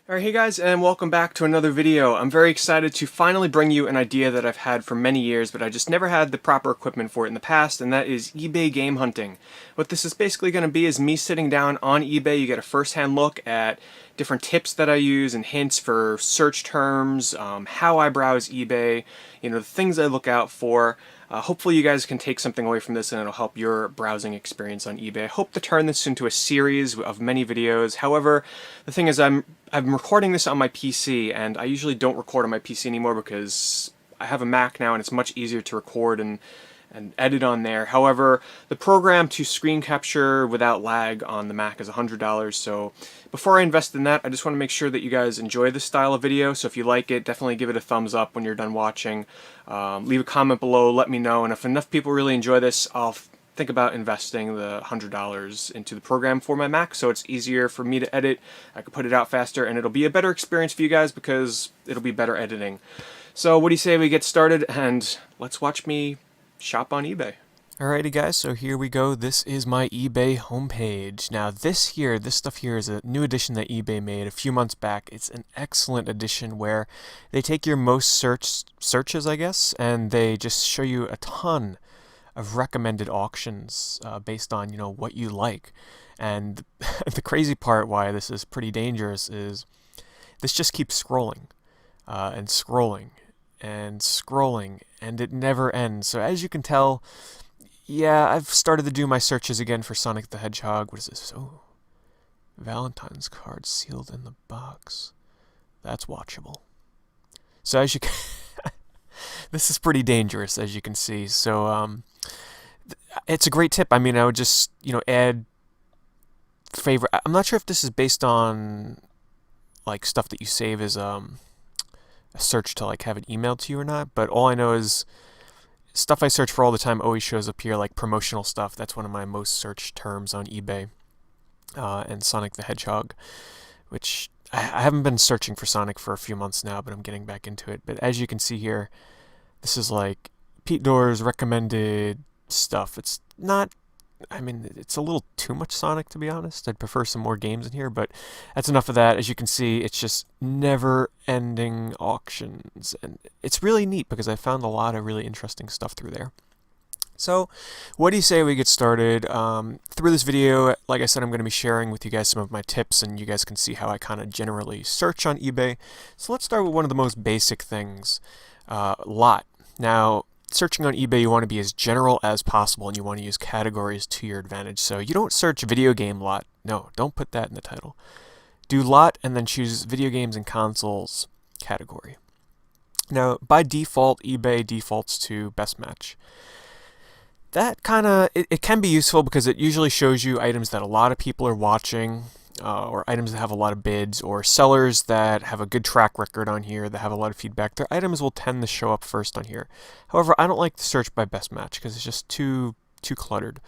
Alright, hey guys, and welcome back to another video. I'm very excited to finally bring you an idea that I've had for many years, but I just never had the proper equipment for it in the past, and that is eBay game hunting. What this is basically going to be is me sitting down on eBay. You get a first-hand look at different tips that I use and hints for search terms, how I browse eBay, the things I look out for. Hopefully you guys can take something away from this and it'll help your browsing experience on eBay. I hope to turn this into a series of many videos. However, the thing is I'm recording this on my PC, and I usually don't record on my PC anymore because I have a Mac now and it's much easier to record and edit on there. However, the program to screen capture without lag on the Mac is $100, so before I invest in that, I just want to make sure that you guys enjoy this style of video. So if you like it, definitely give it a thumbs up when you're done watching. Leave a comment below, let me know, and if enough people really enjoy this, I'll think about investing the $100 into the program for my Mac so it's easier for me to edit. I can put it out faster and it'll be a better experience for you guys because it'll be better editing. So what do you say we get started and let's watch me shop on eBay. Alrighty guys, so here we go. This is my eBay homepage. Now this stuff here is a new addition that eBay made a few months back. It's an excellent addition where they take your most searches, I guess, and they just show you a ton of recommended auctions based on, what you like. And the crazy part why this is pretty dangerous is this just keeps scrolling and scrolling and scrolling, and it never ends. So as you can tell, yeah, I've started to do my searches again for Sonic the Hedgehog. What is this? Oh, Valentine's card sealed in the box. That's watchable. So as you can this is pretty dangerous, as you can see. So it's a great tip. I mean, I would just, add favorite. I'm not sure if this is based on like stuff that you save as a search to like have it emailed to you or not, but all I know is stuff I search for all the time always shows up here, like promotional stuff. That's one of my most searched terms on eBay. And Sonic the Hedgehog, which I haven't been searching for Sonic for a few months now, but I'm getting back into it. But as you can see here, this is like PeteDorr's recommended stuff. It's not, I mean, it's a little too much Sonic, to be honest. I'd prefer some more games in here, but that's enough of that. As you can see, it's just never-ending auctions, and it's really neat because I found a lot of really interesting stuff through there. So, what do you say we get started? Through this video, like I said, I'm going to be sharing with you guys some of my tips, and you guys can see how I kind of generally search on eBay. So let's start with one of the most basic things, lot. Now, searching on eBay, you want to be as general as possible, and you want to use categories to your advantage. So you don't search video game lot. No, don't put that in the title. Do lot and then choose video games and consoles category. Now, by default, eBay defaults to best match. That kind of, it can be useful because it usually shows you items that a lot of people are watching, or items that have a lot of bids, or sellers that have a good track record on here, that have a lot of feedback. Their items will tend to show up first on here. However, I don't like to search by best match because it's just too cluttered.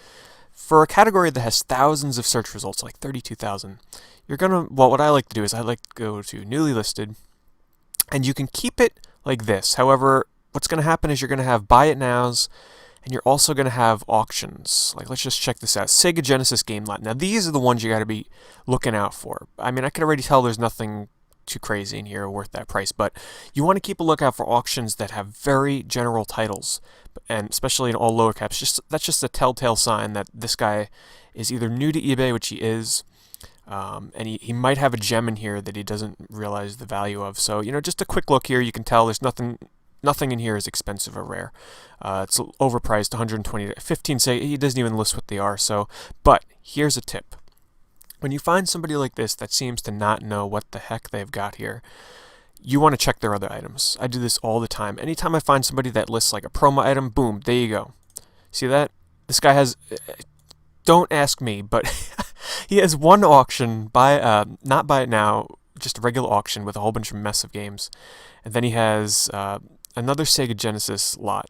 For a category that has thousands of search results, like 32,000, what I like to do is I like to go to newly listed, and you can keep it like this. However, what's going to happen is you're going to have buy it nows, and you're also going to have auctions. Like, let's just check this out. Sega Genesis game lot. Now, these are the ones you got to be looking out for. I mean, I can already tell there's nothing too crazy in here worth that price, but you want to keep a lookout for auctions that have very general titles, and especially in all lower caps. That's just a telltale sign that this guy is either new to eBay, which he is, and he might have a gem in here that he doesn't realize the value of. So, just a quick look here, you can tell there's nothing in here is expensive or rare. It's overpriced, 120, 15. Say he doesn't even list what they are. So, but here's a tip: when you find somebody like this that seems to not know what the heck they've got here, you want to check their other items. I do this all the time. Anytime I find somebody that lists like a promo item, boom, there you go. See that? This guy has. Don't ask me, but he has one auction not buy it now, just a regular auction with a whole bunch of mess of games, and then he has another Sega Genesis lot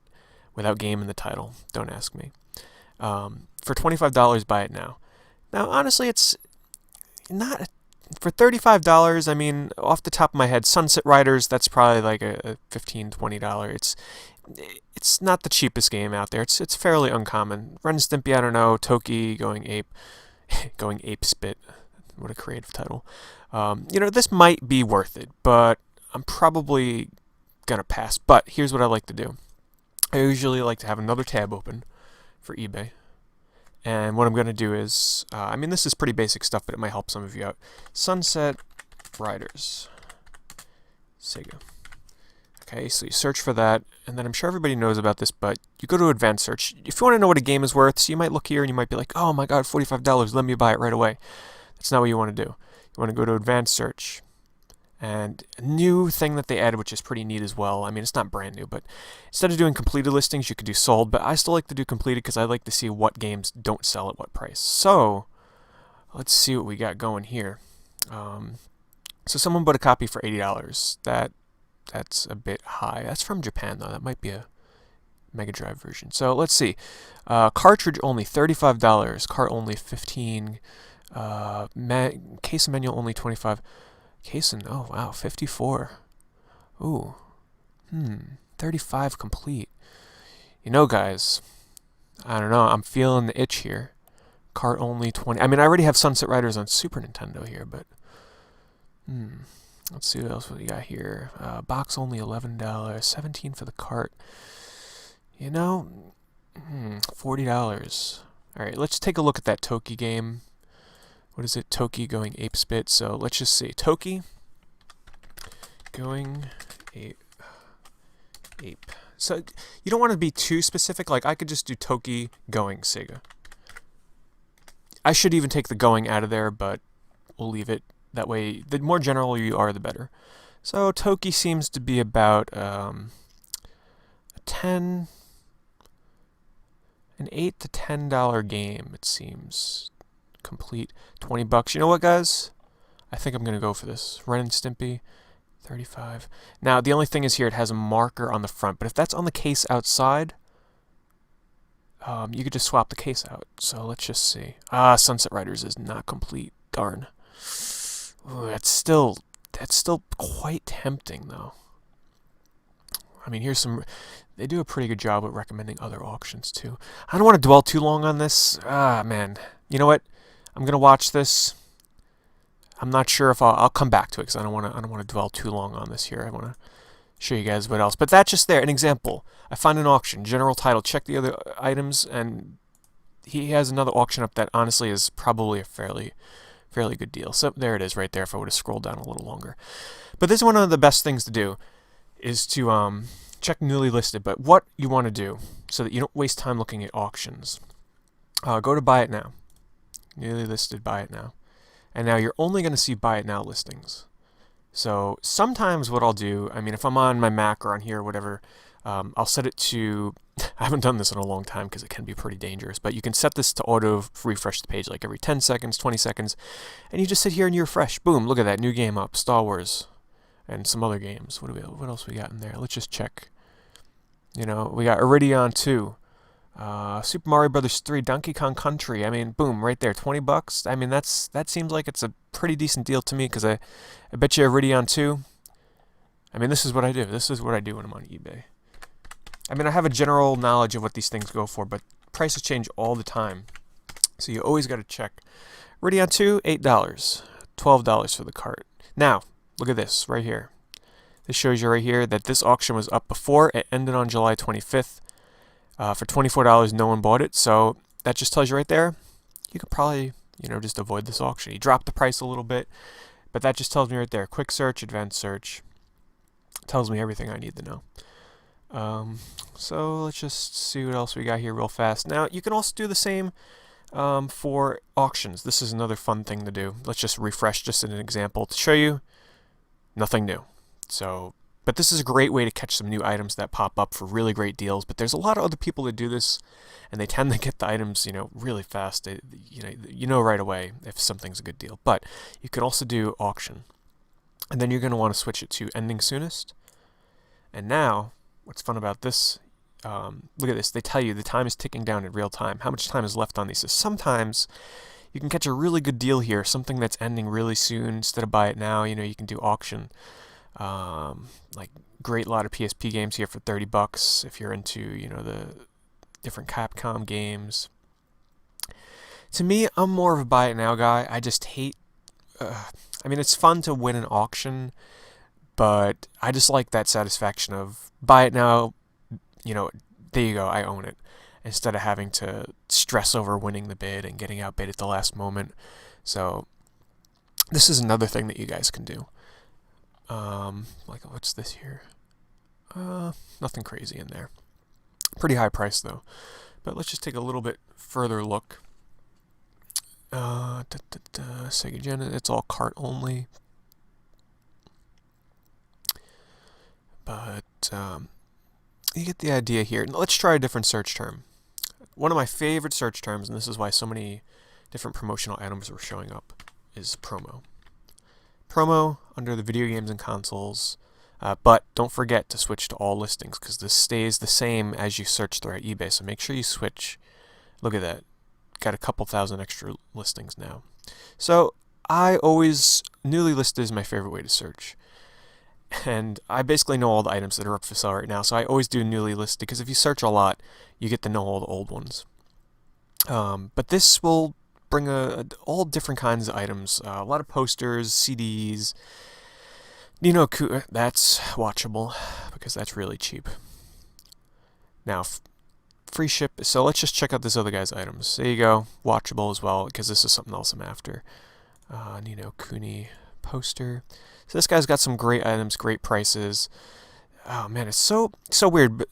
without game in the title. Don't ask me. For $25, buy it now. Now, honestly, it's not for $35. I mean, off the top of my head, Sunset Riders, that's probably like a $15, $20. It's not the cheapest game out there. It's fairly uncommon. Ren and Stimpy, I don't know. Toki going ape spit. What a creative title. You know, this might be worth it, but I'm probably gonna pass. But here's what I like to do. I usually like to have another tab open for eBay. And what I'm going to do is, I mean, this is pretty basic stuff, but it might help some of you out. Sunset Riders, Sega. Okay, so you search for that, and then I'm sure everybody knows about this, but you go to advanced search. If you want to know what a game is worth, so you might look here and you might be like, oh my god, $45, let me buy it right away. That's not what you want to do. You want to go to advanced search. And a new thing that they added, which is pretty neat as well. I mean, it's not brand new, but instead of doing completed listings, you could do sold. But I still like to do completed because I like to see what games don't sell at what price. So let's see what we got going here. So someone bought a copy for $80. That's a bit high. That's from Japan, though. That might be a Mega Drive version. So let's see. Cartridge only $35. Cart only $15. Case and manual only $25. Casein, oh wow, 54. Ooh, 35 complete. You know, guys, I don't know, I'm feeling the itch here. Cart only 20. I mean, I already have Sunset Riders on Super Nintendo here, but let's see what else we got here. Box only $11, $17 for the cart. You know, $40. All right, let's take a look at that Toki game. What is it? Toki going ape spit. So let's just see. Toki going ape. So you don't want to be too specific. Like I could just do Toki going Sega. I should even take the going out of there, but we'll leave it that way. The more general you are, the better. So Toki seems to be about an $8 to $10 game. It seems. Complete $20. You know what, guys? I think I'm gonna go for this. Ren and Stimpy, 35. Now the only thing is here it has a marker on the front, but if that's on the case outside, you could just swap the case out. So let's just see. Sunset Riders is not complete. Darn. Ooh, that's still quite tempting though. I mean, here's some. They do a pretty good job at recommending other auctions too. I don't want to dwell too long on this. Man. You know what? I'm gonna watch this. I'm not sure if I'll come back to it because I don't want to dwell too long on this here. I want to show you guys what else. But that's just there, an example. I find an auction, general title. Check the other items, and he has another auction up that honestly is probably a fairly good deal. So there it is, right there. If I would have scrolled down a little longer, but this is one of the best things to do, is to check newly listed. But what you want to do so that you don't waste time looking at auctions, go to buy it now. Newly listed, buy it now. And now you're only going to see buy it now listings. So sometimes what I'll do, I mean, if I'm on my Mac or on here or whatever, I'll set it to, I haven't done this in a long time because it can be pretty dangerous, but you can set this to auto refresh the page like every 10 seconds, 20 seconds, and you just sit here and you refresh. Boom, look at that, new game up, Star Wars, and some other games. What else we got in there? Let's just check. You know, we got Iridion 2. Super Mario Brothers 3, Donkey Kong Country. I mean, boom, right there, $20. I mean, that seems like it's a pretty decent deal to me because I bet you Iridion 2. I mean, this is what I do. This is what I do when I'm on eBay. I mean, I have a general knowledge of what these things go for, but prices change all the time, so you always got to check. Iridion 2, $8, $12 for the cart. Now, look at this right here. This shows you right here that this auction was up before. It ended on July 25th. For $24, no one bought it, so that just tells you right there, you could probably, just avoid this auction. He dropped the price a little bit, but that just tells me right there, quick search, advanced search, tells me everything I need to know. So let's just see what else we got here real fast. Now, you can also do the same for auctions. This is another fun thing to do. Let's just refresh just an example to show you nothing new. So, but this is a great way to catch some new items that pop up for really great deals. But there's a lot of other people that do this, and they tend to get the items, really fast. You know right away if something's a good deal. But you can also do auction, and then you're going to want to switch it to ending soonest. And now, what's fun about this? Look at this. They tell you the time is ticking down in real time. How much time is left on these? So sometimes you can catch a really good deal here, something that's ending really soon. Instead of buy it now, you can do auction. Like great lot of PSP games here for $30 if you're into the different Capcom games. To me, I'm more of a buy it now guy. I just hate I mean, it's fun to win an auction, but I just like that satisfaction of buy it now, you know, there you go, I own it, instead of having to stress over winning the bid and getting outbid at the last moment. So this is another thing that you guys can do. Like, what's this here? Nothing crazy in there. Pretty high price though. But let's just take a little bit further look. Sega Gen, it's all cart only. But you get the idea here. Let's try a different search term. One of my favorite search terms, and this is why so many different promotional items were showing up, is promo. Promo under the video games and consoles, but don't forget to switch to all listings because this stays the same as you search throughout eBay, so make sure you switch. Look at that. Got a couple thousand extra listings now. So I always, newly listed is my favorite way to search. And I basically know all the items that are up for sale right now, so I always do newly listed because if you search a lot, you get to know all the old ones. But this will bring all different kinds of items, a lot of posters, CDs. That's watchable because that's really cheap. Now, free ship. So let's just check out this other guy's items. There you go, watchable as well because this is something else I'm after. Nino Kuni poster. So this guy's got some great items, great prices. Oh man, it's so weird. But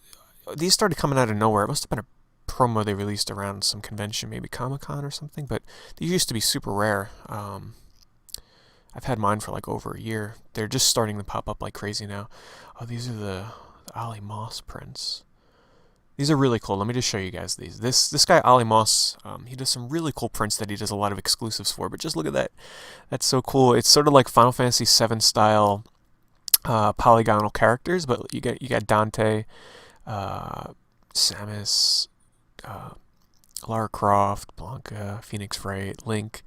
these started coming out of nowhere. It must have been a promo they released around some convention, maybe Comic-Con or something. But these used to be super rare. I've had mine for like over a year. They're just starting to pop up like crazy now. Oh, these are the Ali Moss prints. These are really cool. Let me just show you guys these. This guy Ali Moss, he does some really cool prints that he does a lot of exclusives for. But just look at that. That's so cool. It's sort of like Final Fantasy VII style polygonal characters, but you got Dante, Samus, Lara Croft, Blanca, Phoenix Wright, Link.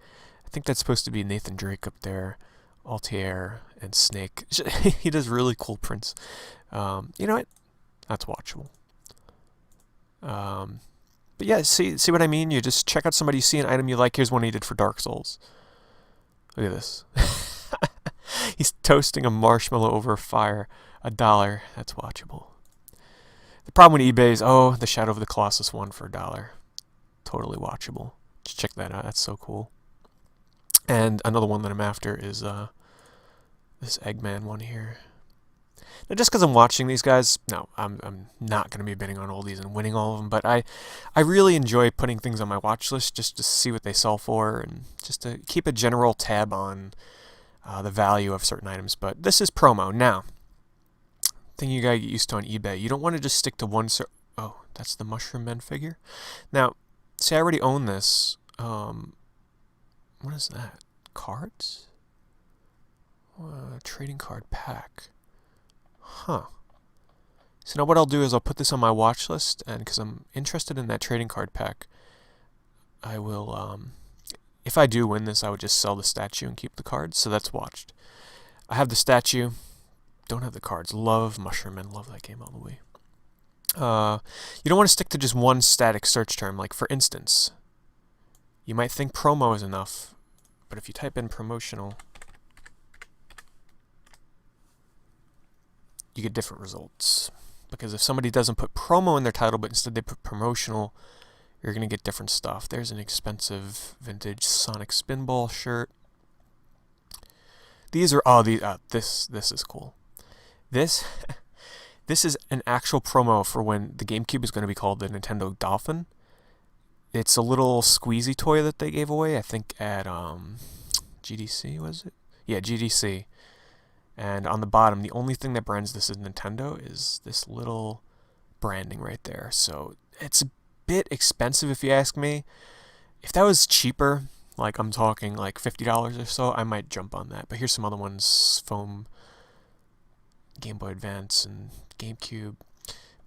I think that's supposed to be Nathan Drake up there, Altair, and Snake. He does really cool prints. You know what? That's watchable. But yeah, see what I mean? You just check out somebody, you see an item you like. Here's one he did for Dark Souls. Look at this. He's toasting a marshmallow over a fire. $1. That's watchable. The problem with eBay is, the Shadow of the Colossus one for $1. Totally watchable. Just check that out. That's so cool. And another one that I'm after is this Eggman one here. Now, just because I'm watching these guys, no, I'm not going to be bidding on all these and winning all of them, but I really enjoy putting things on my watch list just to see what they sell for and just to keep a general tab on the value of certain items. But this is promo. Now, thing you gotta get used to on eBay, you don't want to just stick to one oh, that's the Mushroom Men figure. Now, see, I already own this. What is that? Cards? Trading card pack. Huh. So now what I'll do is I'll put this on my watch list, and because I'm interested in that trading card pack, I will, if I do win this, I would just sell the statue and keep the cards, so that's watched. I have the statue, don't have the cards. Love Mushroom Men, love that game all the way. You don't want to stick to just one static search term. Like, for instance, you might think promo is enough, but if you type in promotional, you get different results. Because if somebody doesn't put promo in their title, but instead they put promotional, you're going to get different stuff. There's an expensive vintage Sonic Spinball shirt. These are, this is cool. This is an actual promo for when the GameCube is going to be called the Nintendo Dolphin. It's a little squeezy toy that they gave away, I think at GDC, was it? Yeah, GDC. And on the bottom, the only thing that brands this as Nintendo is this little branding right there. So it's a bit expensive if you ask me. If that was cheaper, like I'm talking like $50 or so, I might jump on that. But here's some other ones, foam, Game Boy Advance, and GameCube.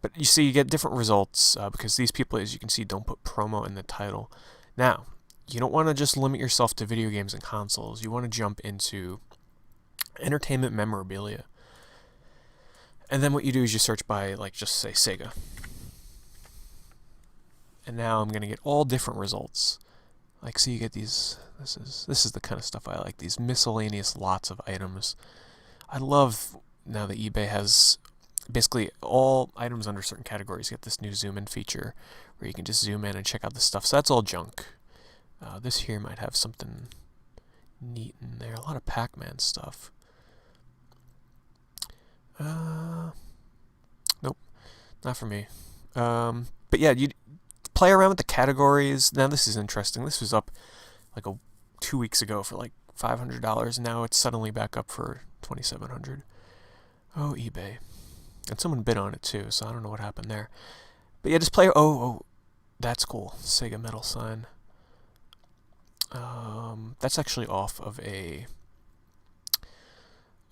But you see, you get different results because these people, as you can see, don't put promo in the title. Now, you don't want to just limit yourself to video games and consoles. You want to jump into entertainment memorabilia. And then what you do is you search by, like, just say Sega. And now I'm going to get all different results. Like, so you get these, this is the kind of stuff I like, these miscellaneous lots of items. I love now that eBay has basically all items under certain categories get this new zoom in feature where you can just zoom in and check out the stuff. So that's all junk. This here might have something neat in there. A lot of Pac-Man stuff. Nope, not for me. But yeah, you play around with the categories. Now this is interesting. This was up like 2 weeks ago for like $500. Now it's suddenly back up for $2,700. Oh, eBay. And someone bid on it too, so I don't know what happened there. But yeah, just play. Oh, that's cool. Sega metal sign. That's actually off of a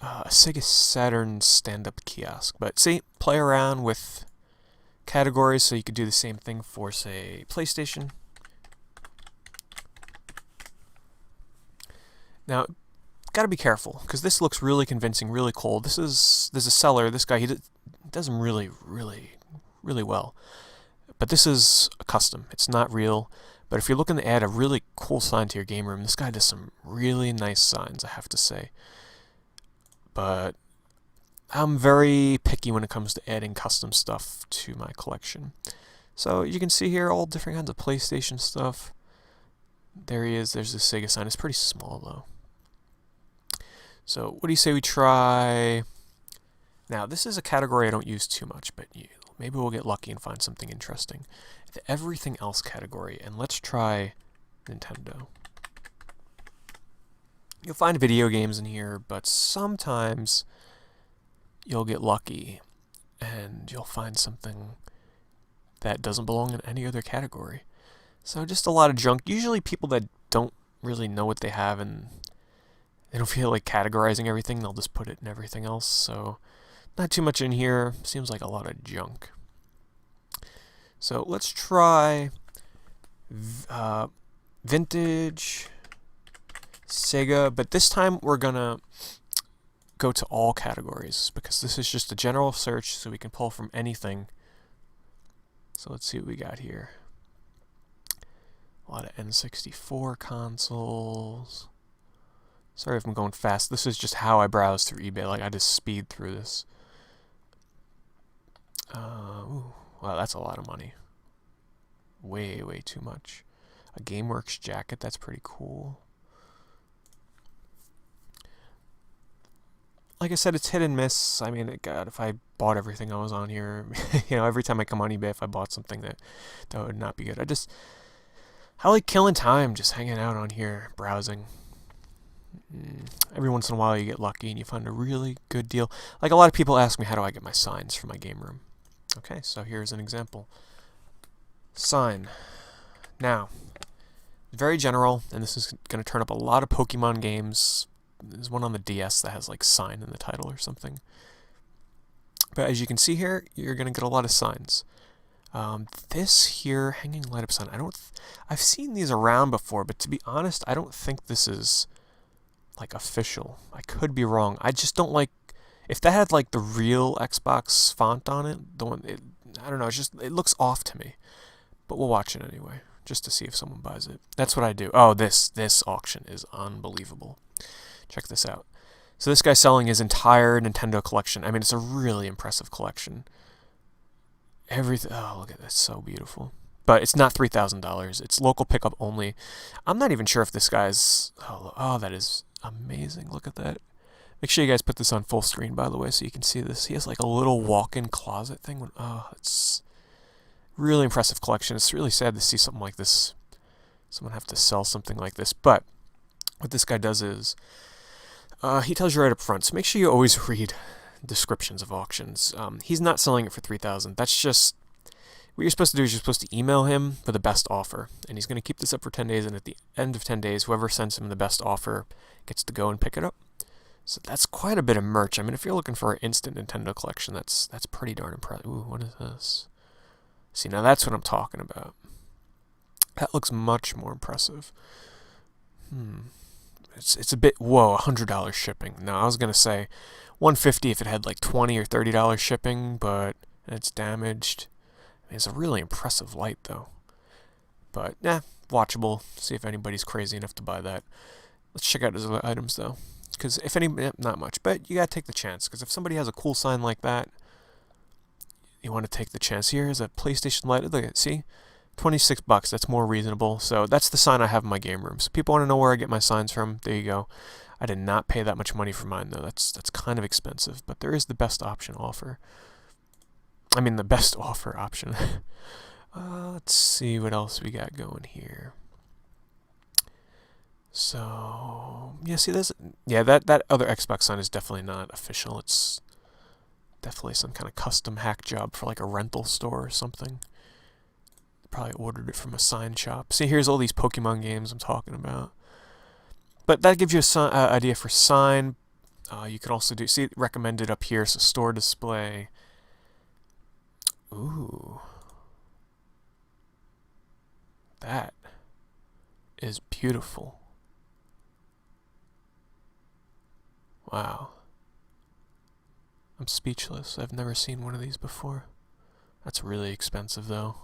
Sega Saturn stand-up kiosk. But see, play around with categories so you could do the same thing for, say, PlayStation. Now, gotta be careful, because this looks really convincing, really cool. There's a seller, this guy, he does them really, really, really well. But this is a custom. It's not real. But if you're looking to add a really cool sign to your game room, this guy does some really nice signs, I have to say. But I'm very picky when it comes to adding custom stuff to my collection. So you can see here all different kinds of PlayStation stuff. There he is. There's the Sega sign. It's pretty small, though. So what do you say we try... Now, this is a category I don't use too much, but maybe we'll get lucky and find something interesting. The everything else category, and let's try Nintendo. You'll find video games in here, but sometimes you'll get lucky and you'll find something that doesn't belong in any other category. So just a lot of junk. Usually people that don't really know what they have and they don't feel like categorizing everything, they'll just put it in everything else. So not too much in here. Seems like a lot of junk. So let's try vintage Sega, but this time we're gonna go to all categories because this is just a general search so we can pull from anything. So let's see what we got here. A lot of N64 consoles. Sorry if I'm going fast. This is just how I browse through eBay. Like, I just speed through this. Ooh, wow, that's a lot of money. Way, way too much. A GameWorks jacket, that's pretty cool. Like I said, it's hit and miss. I mean, God, if I bought everything I was on here, every time I come on eBay, if I bought something that would not be good. I like killing time, just hanging out on here, browsing. Every once in a while you get lucky and you find a really good deal. Like, a lot of people ask me, how do I get my signs for my game room? Okay, so here's an example. Sign. Now, very general, and this is going to turn up a lot of Pokemon games. There's one on the DS that has like sign in the title or something. But as you can see here, you're going to get a lot of signs. This here, hanging light up sign, I've seen these around before, but to be honest, I don't think this is like official. I could be wrong. I just don't like, if that had like the real Xbox font on it, I don't know, it looks off to me. But we'll watch it anyway, just to see if someone buys it. That's what I do. Oh, this auction is unbelievable. Check this out. So this guy's selling his entire Nintendo collection. I mean, it's a really impressive collection. Everything. Oh, look at this. So beautiful. But it's not $3,000. It's local pickup only. I'm not even sure if this guy's... Oh, that is amazing. Look at that. Make sure you guys put this on full screen, by the way, so you can see this. He has like a little walk-in closet thing. Oh, it's really impressive collection. It's really sad to see something like this. Someone have to sell something like this. But what this guy does is... he tells you right up front, so make sure you always read descriptions of auctions. He's not selling it for $3,000. That's just... What you're supposed to do is you're supposed to email him for the best offer. And he's going to keep this up for 10 days, and at the end of 10 days, whoever sends him the best offer gets to go and pick it up. So that's quite a bit of merch. I mean, if you're looking for an instant Nintendo collection, that's pretty darn impressive. Ooh, what is this? See, now that's what I'm talking about. That looks much more impressive. It's a bit... Whoa, $100 shipping. No, I was going to say $150 if it had like $20 or $30 shipping, but it's damaged. It's a really impressive light, though. But, yeah, watchable. See if anybody's crazy enough to buy that. Let's check out his other items though, because if any, not much, but you gotta take the chance. Because if somebody has a cool sign like that, you want to take the chance. Here's a PlayStation Lite. Look at it, see, $26. That's more reasonable. So that's the sign I have in my game room. So people want to know where I get my signs from. There you go. I did not pay that much money for mine though. That's kind of expensive, but there is the best option offer. I mean the best offer option. Let's see what else we got going here. So yeah, see this. Yeah, that other Xbox sign is definitely not official. It's definitely some kind of custom hack job for like a rental store or something. Probably ordered it from a sign shop. See, here's all these Pokemon games I'm talking about. But that gives you an idea for sign. You can also do, see, recommended up here, so store display. Ooh. That is beautiful. Wow. I'm speechless. I've never seen one of these before. That's really expensive though.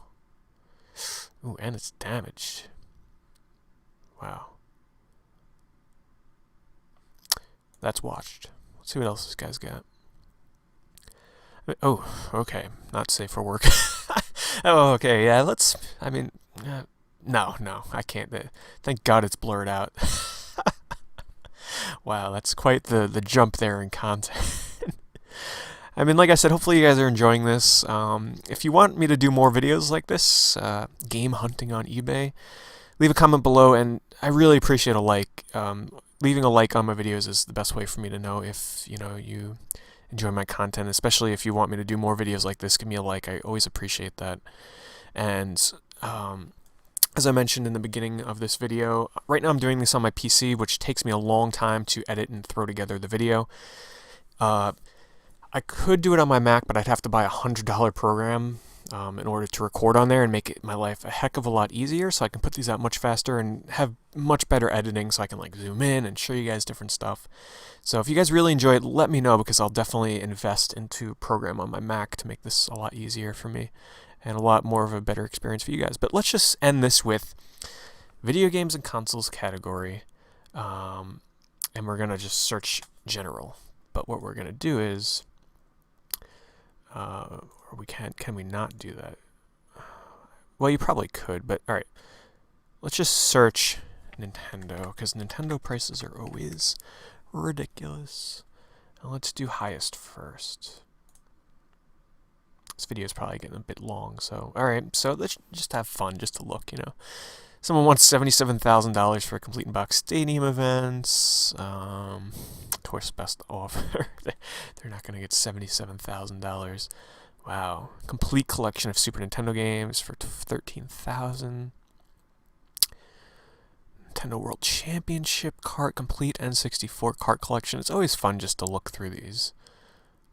Ooh, and it's damaged. Wow. That's watched. Let's see what else this guy's got. Oh, okay. Not safe for work. Oh, okay. Yeah, let's... I mean... no, I can't. Thank God it's blurred out. Wow, that's quite the jump there in content. I mean, like I said, hopefully you guys are enjoying this. If you want me to do more videos like this, game hunting on eBay, leave a comment below, and I really appreciate a like. Leaving a like on my videos is the best way for me to know if, you know, you enjoy my content, especially if you want me to do more videos like this. Give me a like. I always appreciate that. And as I mentioned in the beginning of this video, right now I'm doing this on my PC, which takes me a long time to edit and throw together the video. I could do it on my Mac, but I'd have to buy a $100 program in order to record on there and make it my life a heck of a lot easier, so I can put these out much faster and have much better editing, so I can like zoom in and show you guys different stuff. So if you guys really enjoy it, let me know, because I'll definitely invest into a program on my Mac to make this a lot easier for me and a lot more of a better experience for you guys. But let's just end this with video games and consoles category, and we're gonna just search general. But what we're gonna do is, or can we not do that? Well, you probably could, but alright. Let's just search Nintendo, because Nintendo prices are always ridiculous. Now let's do highest first. This video is probably getting a bit long, so alright, so let's just have fun, just to look, you know. Someone wants $77,000 for a complete in-box stadium events. Of course, best offer. They're not going to get $77,000. Wow. Complete collection of Super Nintendo games for $13,000. Nintendo World Championship cart, complete N64 cart collection. It's always fun just to look through these,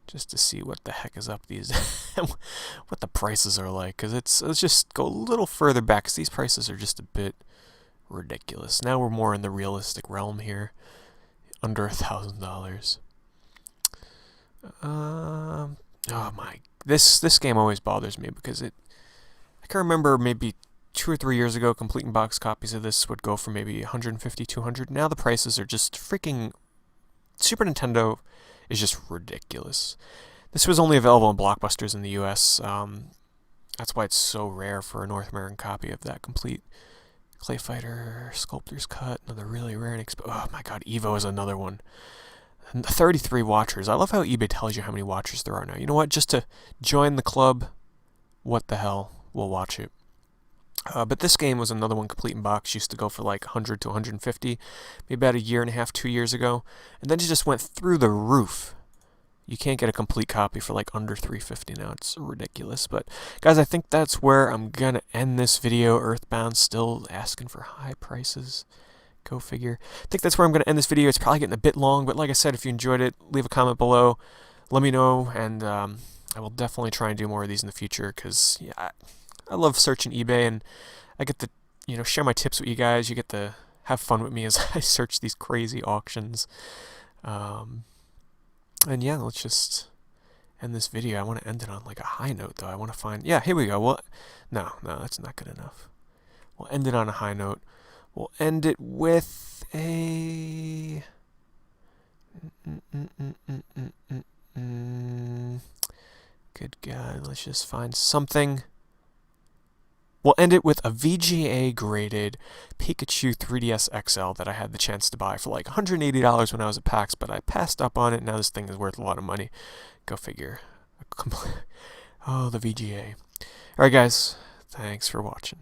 just to see what the heck is up these, what the prices are like. Because let's just go a little further back, because these prices are just a bit ridiculous. Now we're more in the realistic realm here, under $1,000. Oh my, this game always bothers me, because I can remember maybe 2 or 3 years ago, complete in box copies of this would go for maybe $150, $200. Now the prices are just freaking, Super Nintendo is just ridiculous. This was only available in Blockbusters in the US. That's why it's so rare for a North American copy of that complete. Clay Fighter, Sculptor's Cut, another really rare and oh my god, Evo is another one. And 33 watchers. I love how eBay tells you how many watchers there are now. You know what? Just to join the club, what the hell, we'll watch it. But this game was another one, complete in box. Used to go for like 100 to 150, maybe about a year and a half, 2 years ago. And then it just went through the roof. You can't get a complete copy for like under $350 now. It's ridiculous. But guys, I think that's where I'm gonna end this video. Earthbound still asking for high prices. Go figure. I think that's where I'm gonna end this video. It's probably getting a bit long, but like I said, if you enjoyed it, leave a comment below. Let me know, and I will definitely try and do more of these in the future, because yeah, I love searching eBay, and I get to, you know, share my tips with you guys. You get to have fun with me as I search these crazy auctions. And yeah, let's just end this video. I want to end it on like a high note, though. I want to find... Yeah, here we go. Well, no, that's not good enough. We'll end it on a high note. We'll end it with a... Good God, let's just find something. We'll end it with a VGA graded Pikachu 3DS XL that I had the chance to buy for like $180 when I was at PAX, but I passed up on it. Now this thing is worth a lot of money. Go figure. Oh, the VGA. Alright guys, thanks for watching.